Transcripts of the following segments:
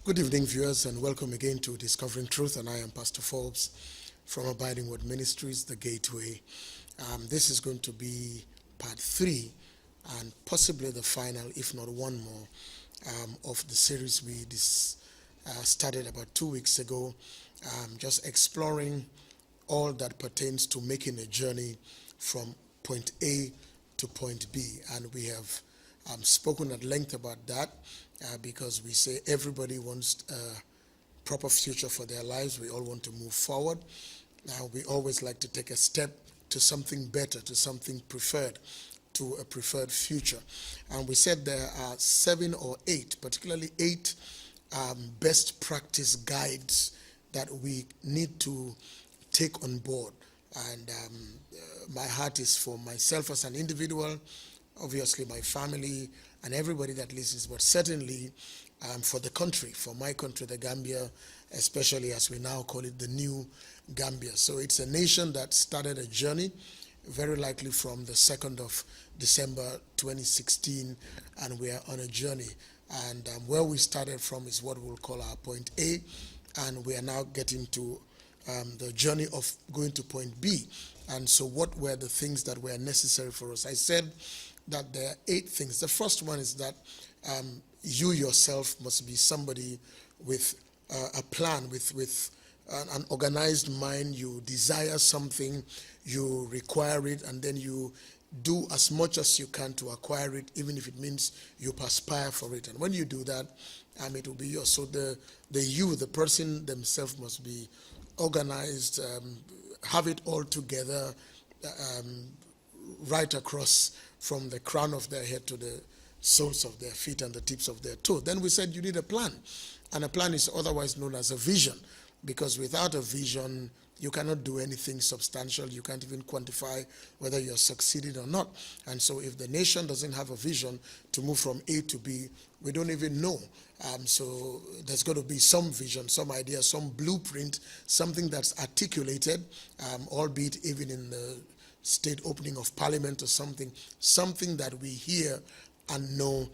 Good evening, viewers, and welcome again to Discovering Truth. And I am Pastor Forbes from Abiding Word Ministries, The Gateway. This is going to be part 3 and possibly the final, if not one more, of the series we started about 2 weeks ago, just exploring all that pertains to making a journey from point A to point B. And we have spoken at length about that because we say everybody wants a proper future for their lives. We all want to move forward. We always like to take a step to something better, to something preferred, to a preferred future. And we said there are 7 or 8, particularly 8 best practice guides that we need to take on board. And my heart is for myself as an individual, obviously my family and everybody that listens, but certainly for the country, for my country, the Gambia, especially as we now call it the new Gambia. So it's a nation that started a journey, very likely from the 2nd of December 2016, and we are on a journey. And where we started from is what we'll call our point A, and we are now getting to the journey of going to point B. And so what were the things that were necessary for us? I said that there are 8 things. The first one is that you yourself must be somebody with a plan, with an organized mind. You desire something, you require it, and then you do as much as you can to acquire it, even if it means you perspire for it. And when you do that, it will be yours. So the person themselves must be organized, have it all together, right across from the crown of their head to the soles of their feet and the tips of their toe. Then we said you need a plan. And a plan is otherwise known as a vision, because without a vision, you cannot do anything substantial. You can't even quantify whether you're succeeding or not. And so if the nation doesn't have a vision to move from A to B, we don't even know. So there's got to be some vision, some idea, some blueprint, something that's articulated, albeit even in the state opening of parliament or something that we hear and know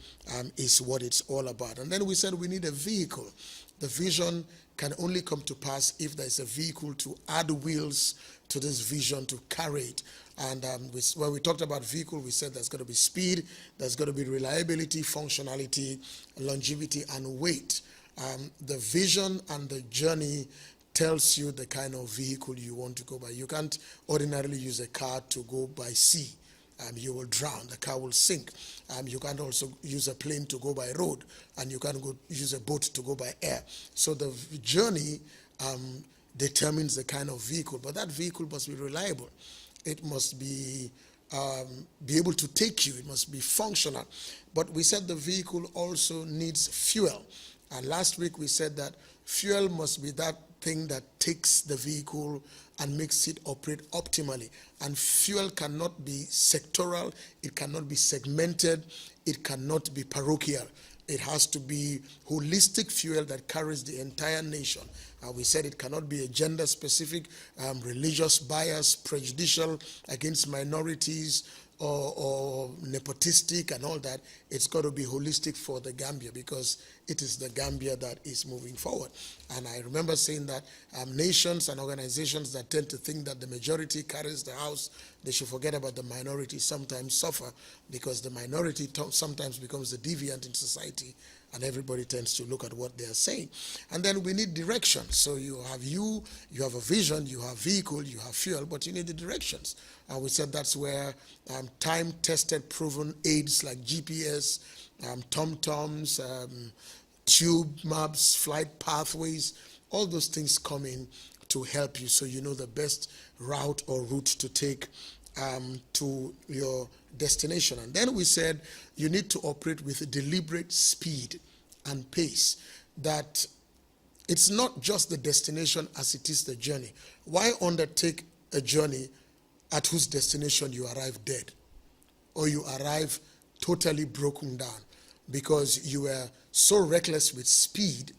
is what it's all about. And then we said we need a vehicle. The vision can only come to pass if there's a vehicle to add wheels to this vision to carry it. And when we talked about vehicle, we said there's got to be speed, there's got to be reliability, functionality, longevity, and weight. The vision and the journey tells you the kind of vehicle you want to go by. You can't ordinarily use a car to go by sea. You will drown, the car will sink. You can't also use a plane to go by road, and you can't use a boat to go by air. So the journey determines the kind of vehicle, but that vehicle must be reliable. It must be able to take you. It must be functional. But we said the vehicle also needs fuel. And last week we said that fuel must be that thing that takes the vehicle and makes it operate optimally. And fuel cannot be sectoral, it cannot be segmented, it cannot be parochial. It has to be holistic fuel that carries the entire nation. We said it cannot be a gender-specific, religious bias, prejudicial against minorities, or nepotistic and all that. It's got to be holistic for the Gambia, because it is the Gambia that is moving forward. And I remember saying that nations and organizations that tend to think that the majority carries the house, they should forget about the minority, sometimes suffer, because the minority sometimes becomes the deviant in society, and everybody tends to look at what they are saying. And then we need direction. So you have a vision, you have vehicle, you have fuel, but you need the directions. And we said that's where time-tested, proven aids like GPS, TomToms, tube maps, flight pathways, all those things come in to help you, so you know the best route or route to take to your destination. And then we said you need to operate with a deliberate speed and pace, that it's not just the destination as it is the journey. Why undertake a journey at whose destination you arrive dead, or you arrive totally broken down because you were so reckless with speed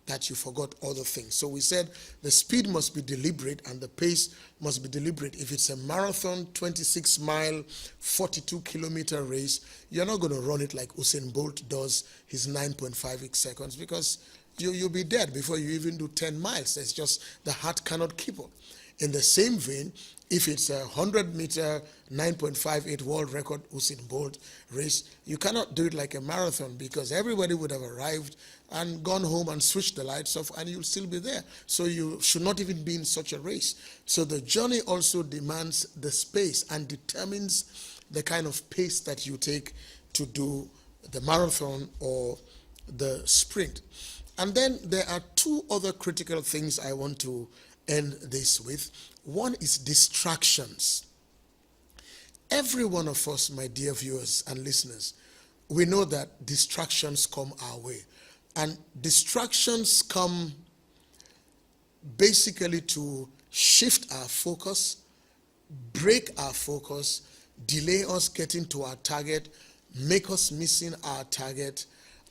that you forgot other things? So we said the speed must be deliberate and the pace must be deliberate. If it's a marathon, 26-mile, 42-kilometer race, you're not going to run it like Usain Bolt does his 9.58 seconds, because you'll be dead before you even do 10 miles. It's just the heart cannot keep up. In the same vein, if it's a 100-meter, 9.58 world record Usain Bolt race, you cannot do it like a marathon because everybody would have arrived and gone home and switched the lights off and you'll still be there. So you should not even be in such a race. So the journey also demands the space and determines the kind of pace that you take to do the marathon or the sprint. And then there are two other critical things I want to end this with. One is distractions. Every one of us, my dear viewers and listeners, we know that distractions come our way. And distractions come basically to shift our focus, break our focus, delay us getting to our target, make us missing our target,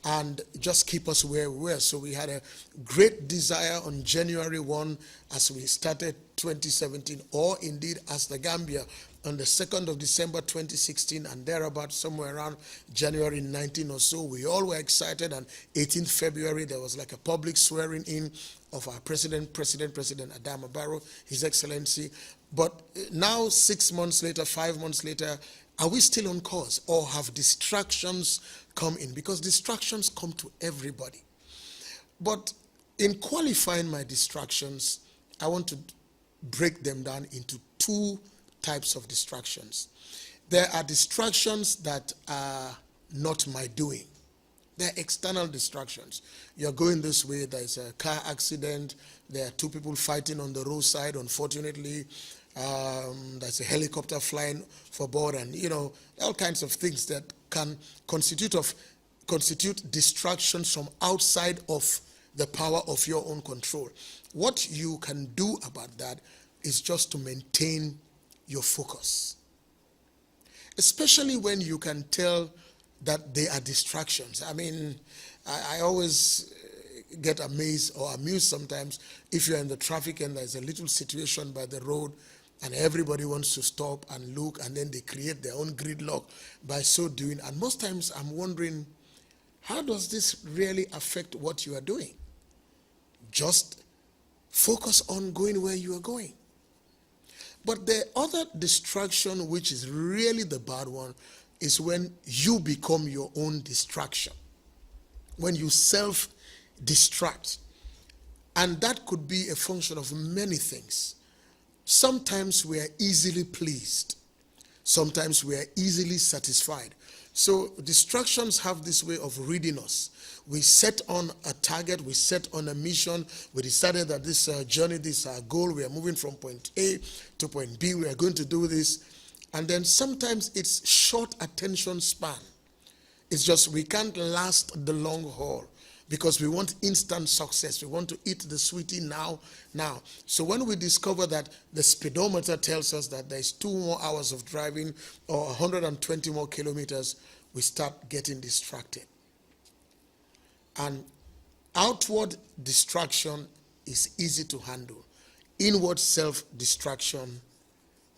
and just keep us where we were. So we had a great desire on January 1 as we started 2017, or indeed as the Gambia on the 2nd of December 2016 and thereabout, somewhere around January 19 or so. We all were excited, and 18th February there was like a public swearing in of our President Adama Barrow, His Excellency. But now 6 months later, 5 months later, are we still on course, or have distractions come in? Because distractions come to everybody. But in qualifying my distractions, I want to break them down into two types of distractions. There are distractions that are not my doing. They're external distractions. You're going this way, there's a car accident, there are two people fighting on the roadside, unfortunately. There's a helicopter flying forward, and all kinds of things that can constitute distractions from outside of the power of your own control. What you can do about that is just to maintain your focus, especially when you can tell that they are distractions. I mean, I always get amazed or amused sometimes if you're in the traffic and there's a little situation by the road and everybody wants to stop and look, and then they create their own gridlock by so doing. And most times I'm wondering, how does this really affect what you are doing? Just focus on going where you are going. But the other distraction, which is really the bad one, is when you become your own distraction, when you self-distract. And that could be a function of many things. Sometimes we are easily pleased. Sometimes we are easily satisfied. So distractions have this way of reading us. We set on a target, we set on a mission, we decided that this journey, this is our goal, we are moving from point A to point B, we are going to do this. And then sometimes it's short attention span. It's just we can't last the long haul because we want instant success. We want to eat the sweetie now. So when we discover that the speedometer tells us that there's 2 more hours of driving or 120 more kilometers, we start getting distracted. And outward distraction is easy to handle. Inward self-distraction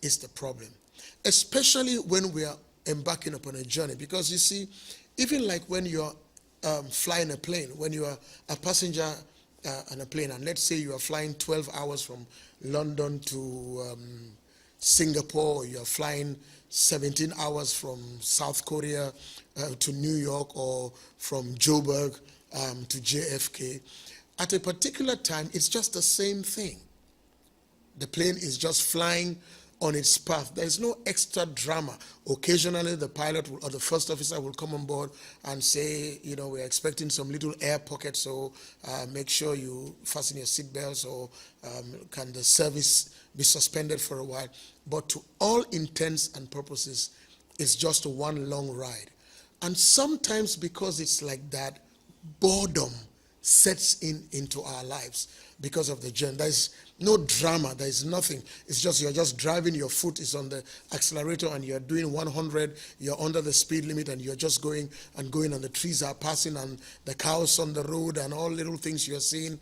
is the problem, especially when we are embarking upon a journey. Because you see, even like when you're flying a plane, when you are a passenger on a plane, and let's say you are flying 12 hours from London to Singapore, or you are flying 17 hours from South Korea to New York, or from Joburg to JFK, at a particular time, it's just the same thing. The plane is just flying on its path. There's no extra drama. Occasionally, the pilot or the first officer will come on board and say, we're expecting some little air pocket, so make sure you fasten your seatbelts, or can the service be suspended for a while. But to all intents and purposes, it's just one long ride. And sometimes because it's like that, boredom sets into our lives because of the journey. There's no drama, there's nothing. It's just you're just driving, your foot is on the accelerator and you're doing 100, you're under the speed limit and you're just going and going, and the trees are passing and the cows on the road and all little things you're seeing,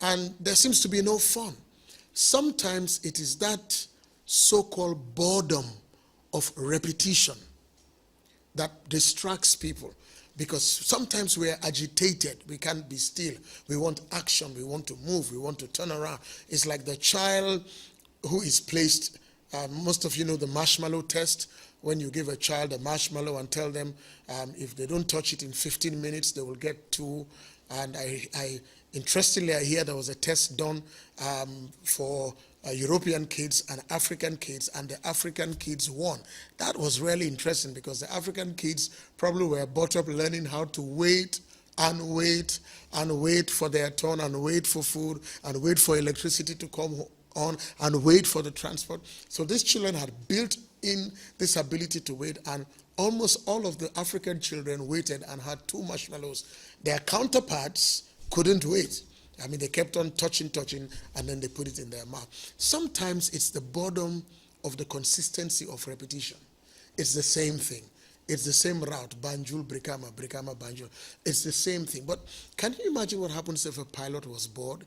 and there seems to be no fun. Sometimes it is that so-called boredom of repetition that distracts people. Because sometimes we are agitated. We can't be still. We want action. We want to move. We want to turn around. It's like the child who is placed, most of you know the marshmallow test. When you give a child a marshmallow and tell them if they don't touch it in 15 minutes, they will get 2. And interestingly, I hear there was a test done for European kids and African kids, and the African kids won. That was really interesting because the African kids probably were brought up learning how to wait and wait and wait for their turn and wait for food and wait for electricity to come on and wait for the transport. So these children had built in this ability to wait, and almost all of the African children waited and had 2 marshmallows. Their counterparts couldn't wait. I mean, they kept on touching, and then they put it in their mouth. Sometimes it's the boredom of the consistency of repetition. It's the same thing. It's the same route, Banjul, Brikama, Brikama, Banjul. It's the same thing. But can you imagine what happens if a pilot was bored?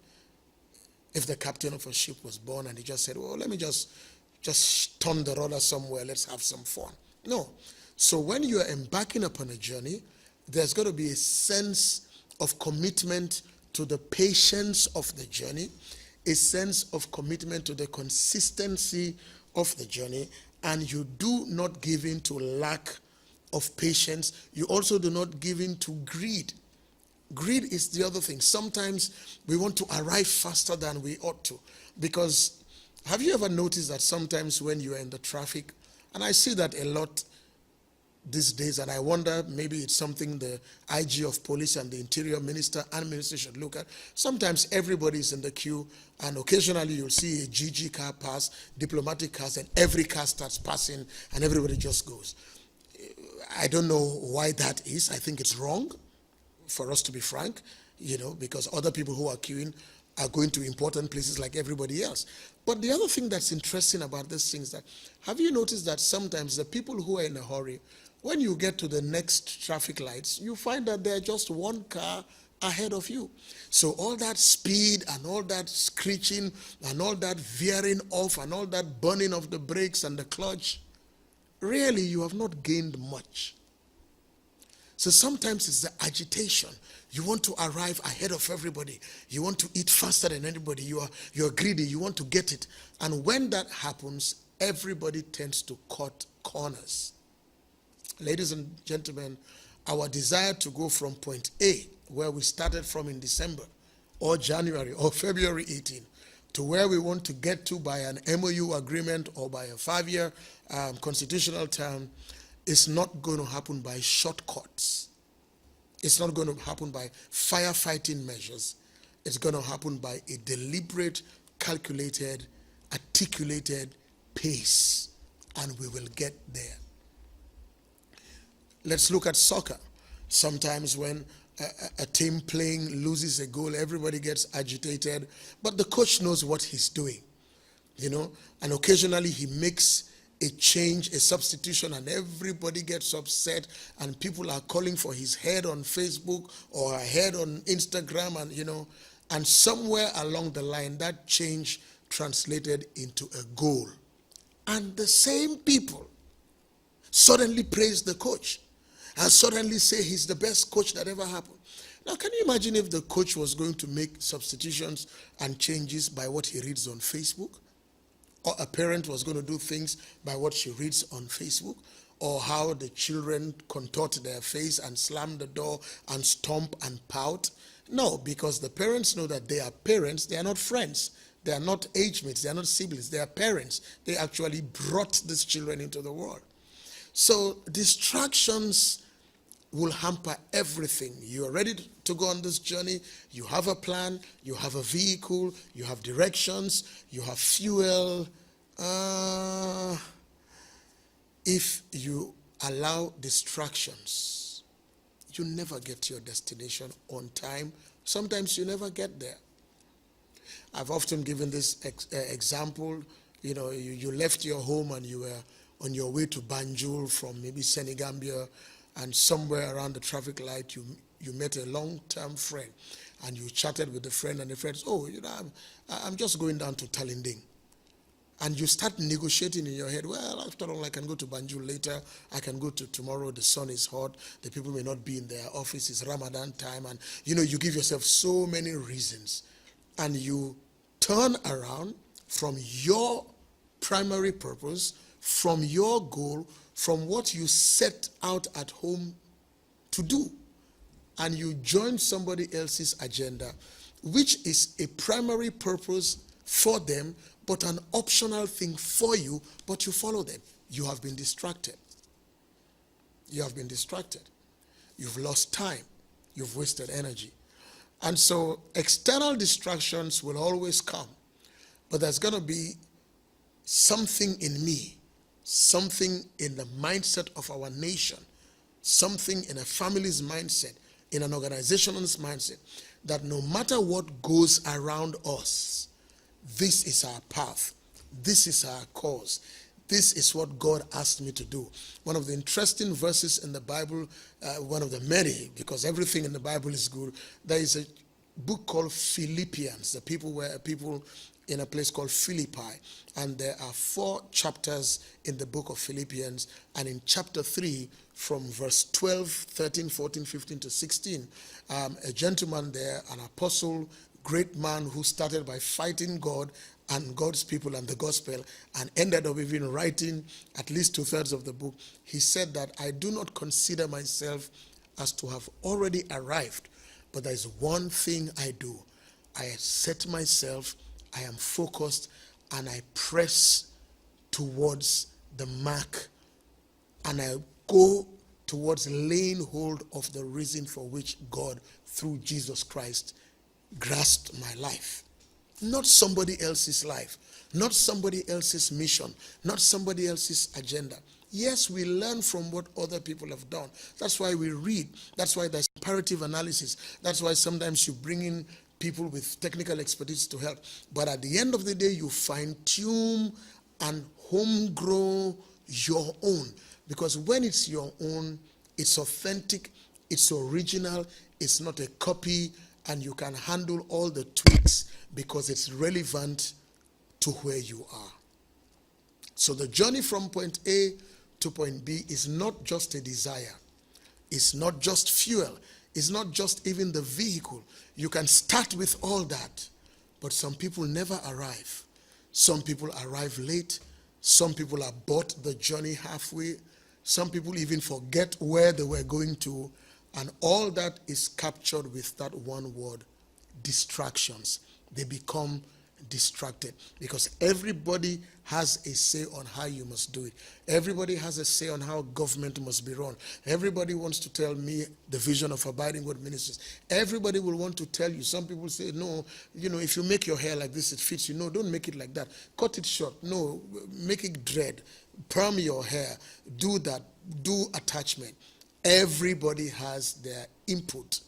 If the captain of a ship was bored and he just said, well, let me just turn the rudder somewhere, let's have some fun. No. So when you are embarking upon a journey, there's got to be a sense of commitment to the patience of the journey, a sense of commitment to the consistency of the journey, and you do not give in to lack of patience. You also do not give in to greed. Greed is the other thing. Sometimes we want to arrive faster than we ought to. Because have you ever noticed that sometimes when you are in the traffic, and I see that a lot these days, and I wonder maybe it's something the IG of police and the interior minister and minister should look at. Sometimes everybody is in the queue, and occasionally you'll see a GG car pass, diplomatic cars, and every car starts passing and everybody just goes. I don't know why that is. I think it's wrong, for us to be frank, because other people who are queuing are going to important places like everybody else. But the other thing that's interesting about this thing is that, have you noticed that sometimes the people who are in a hurry, when you get to the next traffic lights, you find that they're just 1 car ahead of you. So all that speed and all that screeching and all that veering off and all that burning of the brakes and the clutch, really you have not gained much. So sometimes it's the agitation. You want to arrive ahead of everybody. You want to eat faster than anybody. You're greedy. You want to get it. And when that happens, everybody tends to cut corners. Ladies and gentlemen, our desire to go from point A, where we started from in December or January or February 18, to where we want to get to by an MOU agreement or by a 5-year constitutional term, is not going to happen by shortcuts. It's not going to happen by firefighting measures. It's going to happen by a deliberate, calculated, articulated pace, and we will get there. Let's look at soccer. Sometimes when a team playing loses a goal, everybody gets agitated, but the coach knows what he's doing, and occasionally he makes a change, a substitution, and everybody gets upset, and people are calling for his head on Facebook or her head on Instagram, and somewhere along the line, that change translated into a goal. And the same people suddenly praise the coach and suddenly say he's the best coach that ever happened. Now, can you imagine if the coach was going to make substitutions and changes by what he reads on Facebook? Or a parent was going to do things by what she reads on Facebook, or how the children contort their face and slam the door and stomp and pout. No, because the parents know that they are parents, they are not friends, they are not age mates, they are not siblings, they are parents. They actually brought these children into the world. So distractions will hamper everything. You are ready to go on this journey. You have a plan, you have a vehicle, you have directions, you have fuel. If you allow distractions, you never get to your destination on time. Sometimes you never get there. I've often given this example. You left your home and you were on your way to Banjul from maybe Senegambia, and somewhere around the traffic light, you met a long-term friend, and you chatted with the friend, and the friend said, I'm just going down to Talinding. And you start negotiating in your head, well, after all, I can go to Banjul later. I can go to tomorrow. The sun is hot. The people may not be in their office. It's Ramadan time. And, you give yourself so many reasons. And you turn around from your primary purpose, from your goal, from what you set out at home to do. And you join somebody else's agenda, which is a primary purpose for them, but an optional thing for you, but you follow them. You have been distracted. You have been distracted. You've lost time. You've wasted energy. And so external distractions will always come, but there's going to be something in me, something in the mindset of our nation, something in a family's mindset, in an organization's mindset, that no matter what goes around us, this is our path. This is our cause. This is what God asked me to do. One of the interesting verses in the Bible, one of the many, because everything in the Bible is good, there is a book called Philippians. The people were people in a place called Philippi. And there are 4 chapters in the book of Philippians. And in chapter 3, from verse 12, 13, 14, 15 to 16, a gentleman there, an apostle, great man who started by fighting God and God's people and the gospel and ended up even writing at least 2/3 of the book. He said that I do not consider myself as to have already arrived, but there is one thing I do. I set myself, I am focused, and I press towards the mark, and I go towards laying hold of the reason for which God, through Jesus Christ, grasped my life. Not somebody else's life, not somebody else's mission, not somebody else's agenda. Yes, we learn from what other people have done. That's why we read. That's why there's comparative analysis. That's why sometimes you bring in people with technical expertise to help. But at the end of the day, you fine-tune and homegrow your own. Because when it's your own, it's authentic, it's original, it's not a copy, and you can handle all the tweaks because it's relevant to where you are. So the journey from point A to point B is not just a desire. It's not just fuel. It's not just even the vehicle. You can start with all that, but some people never arrive. Some people arrive late. Some people abort the journey halfway. Some people even forget where they were going to. And all that is captured with that one word, distractions. They become distracted because everybody has a say on how you must do it. Everybody has a say on how government must be run. Everybody wants to tell me the vision of Abiding Word Ministries. Everybody will want to tell you. Some people say, no, if you make your hair like this, it fits you. No, don't make it like that. Cut it short. No, make it dread. Perm your hair. Do that. Do attachment. Everybody has their input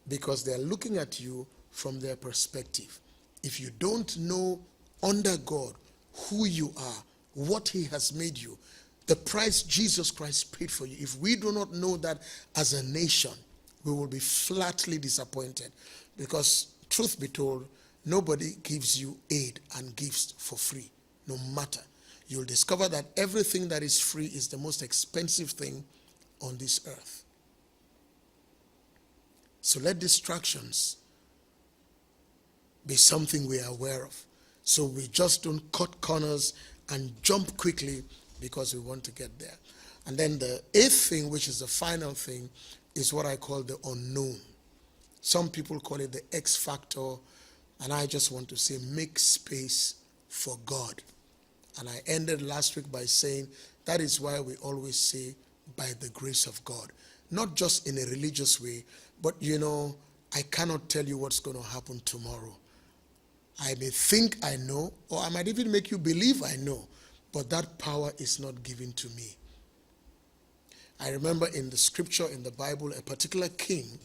because they're looking at you from their perspective. If you don't know under God who you are, what he has made you, the price Jesus Christ paid for you, if we do not know that as a nation, we will be flatly disappointed because, truth be told, nobody gives you aid and gifts for free, no matter. You'll discover that everything that is free is the most expensive thing on this earth. So let distractions be something we are aware of. So we just don't cut corners and jump quickly because we want to get there. And then the 8th thing, which is the final thing, is what I call the unknown. Some people call it the X factor, and I just want to say make space for God. And I ended last week by saying that is why we always say by the grace of God. Not just in a religious way, but I cannot tell you what's going to happen tomorrow. I may think I know, or I might even make you believe I know, but that power is not given to me. I remember in the scripture in the Bible, a particular king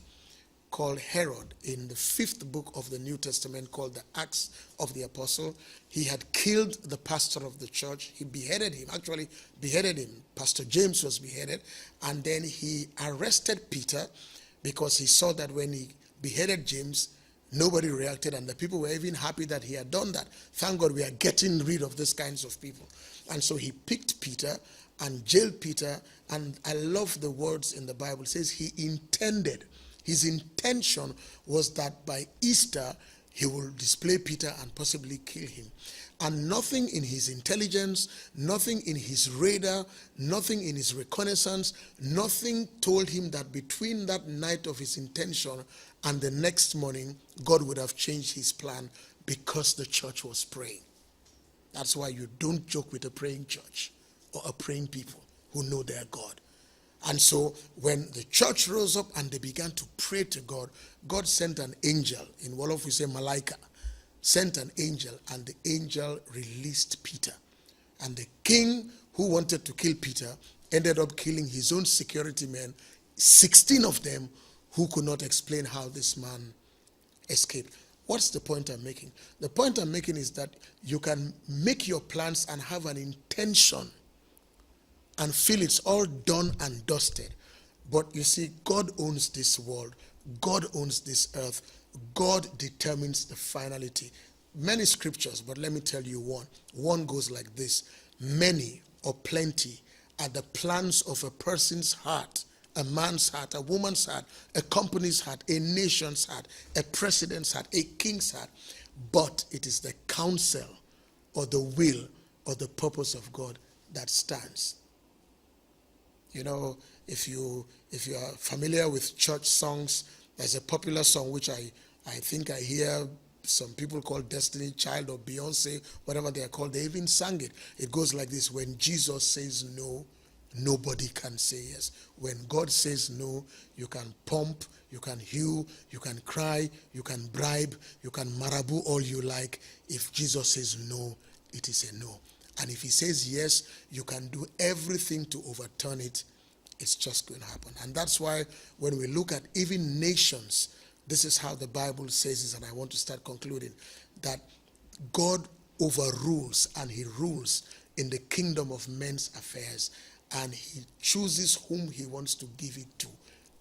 called Herod, in the 5th book of the New Testament called the Acts of the Apostle. He had killed the pastor of the church. He beheaded him, actually beheaded him. Pastor James was beheaded. And then he arrested Peter because he saw that when he beheaded James, Nobody reacted, and the people were even happy that he had done that. Thank God we are getting rid of these kinds of people. And so he picked Peter and jailed Peter, and I love the words in the Bible. It says he intended, his intention was that by Easter he will display Peter and possibly kill him. And nothing in his intelligence, nothing in his radar, nothing in his reconnaissance, nothing told him that between that night of his intention and the next morning, God would have changed his plan because the church was praying. That's why you don't joke with a praying church or a praying people who know their God. And so when the church rose up and they began to pray to God, God sent an angel. In Wolof we say Malaika. Sent an angel, and the angel released Peter. And the king who wanted to kill Peter ended up killing his own security men, 16 of them, who could not explain how this man escaped. What's the point I'm making? The point I'm making is that you can make your plans and have an intention and feel it's all done and dusted. But you see, God owns this world. God owns this earth. God determines the finality. Many scriptures, but let me tell you one. One goes like this: many or plenty are the plans of a person's heart, a man's heart, a woman's heart, a company's heart, a nation's heart, a president's heart, a king's heart. But it is the counsel or the will or the purpose of God that stands. You know, if you are familiar with church songs, there's a popular song which I think I hear some people call Destiny Child or Beyonce, whatever they are called. They even sang it. It goes like this: when Jesus says no, nobody can say yes. When God says no, you can pump, you can hew, you can cry, you can bribe, you can marabu all you like. If Jesus says no, it is a no. And if he says yes, you can do everything to overturn it. It's just going to happen. And that's why when we look at even nations, this is how the Bible says it, and I want to start concluding, that God overrules and he rules in the kingdom of men's affairs, and he chooses whom he wants to give it to,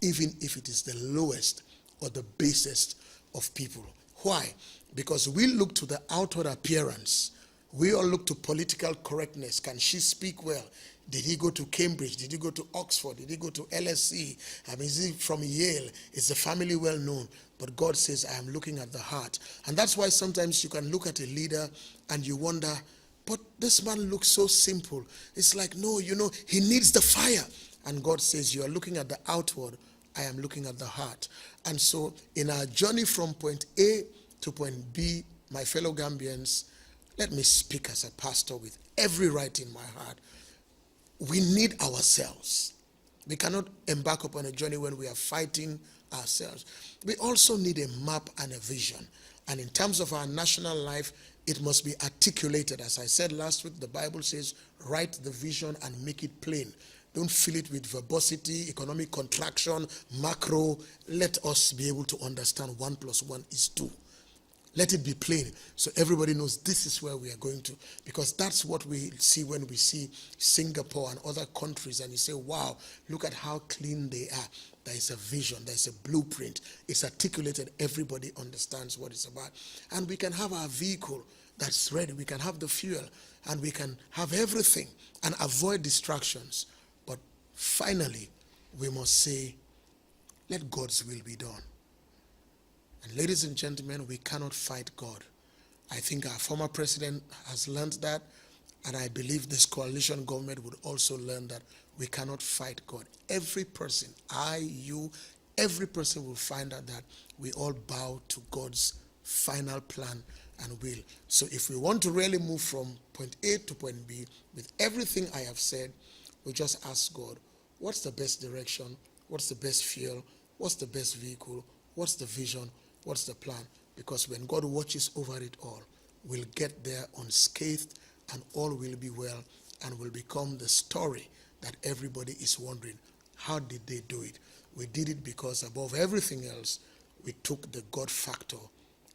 even if it is the lowest or the basest of people. Why? Because we look to the outward appearance. We all look to political correctness. Can she speak well? Did he go to Cambridge? Did he go to Oxford? Did he go to LSE? I mean, is he from Yale? Is the family well known? But God says, I am looking at the heart. And that's why sometimes you can look at a leader and you wonder, but this man looks so simple. It's like, no, he needs the fire. And God says, you are looking at the outward. I am looking at the heart. And so in our journey from point A to point B, my fellow Gambians, let me speak as a pastor with every right in my heart. We need ourselves. We cannot embark upon a journey when we are fighting ourselves. We also need a map and a vision. And in terms of our national life, it must be articulated. As I said last week, the Bible says, write the vision and make it plain. Don't fill it with verbosity, economic contraction, macro. Let us be able to understand 1 + 1 is 2. Let it be plain so everybody knows this is where we are going to. Because that's what we see when we see Singapore and other countries, and you say, wow, look at how clean they are. There is a vision, there is a blueprint. It's articulated, everybody understands what it's about. And we can have our vehicle that's ready. We can have the fuel, and we can have everything and avoid distractions. But finally, we must say, let God's will be done. And ladies and gentlemen, we cannot fight God. I think our former president has learned that, and I believe this coalition government would also learn that we cannot fight God. Every person, I, you, every person will find out that we all bow to God's final plan and will. So if we want to really move from point A to point B, with everything I have said, we just ask God, what's the best direction? What's the best fuel? What's the best vehicle? What's the vision? What's the plan? Because when God watches over it all, we'll get there unscathed, and all will be well, and will become the story that everybody is wondering, how did they do it? We did it because above everything else, we took the God factor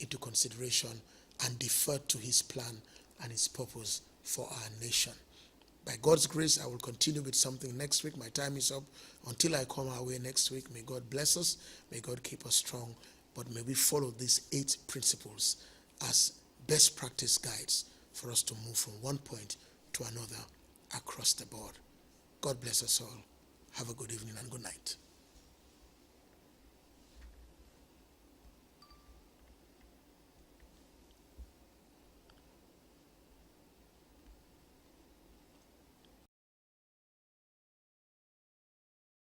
into consideration and deferred to his plan and his purpose for our nation. By God's grace, I will continue with something next week. My time is up. Until I come our way next week, may God bless us. May God keep us strong. but may we follow these 8 principles as best practice guides for us to move from one point to another across the board. God bless us all. Have a good evening and good night.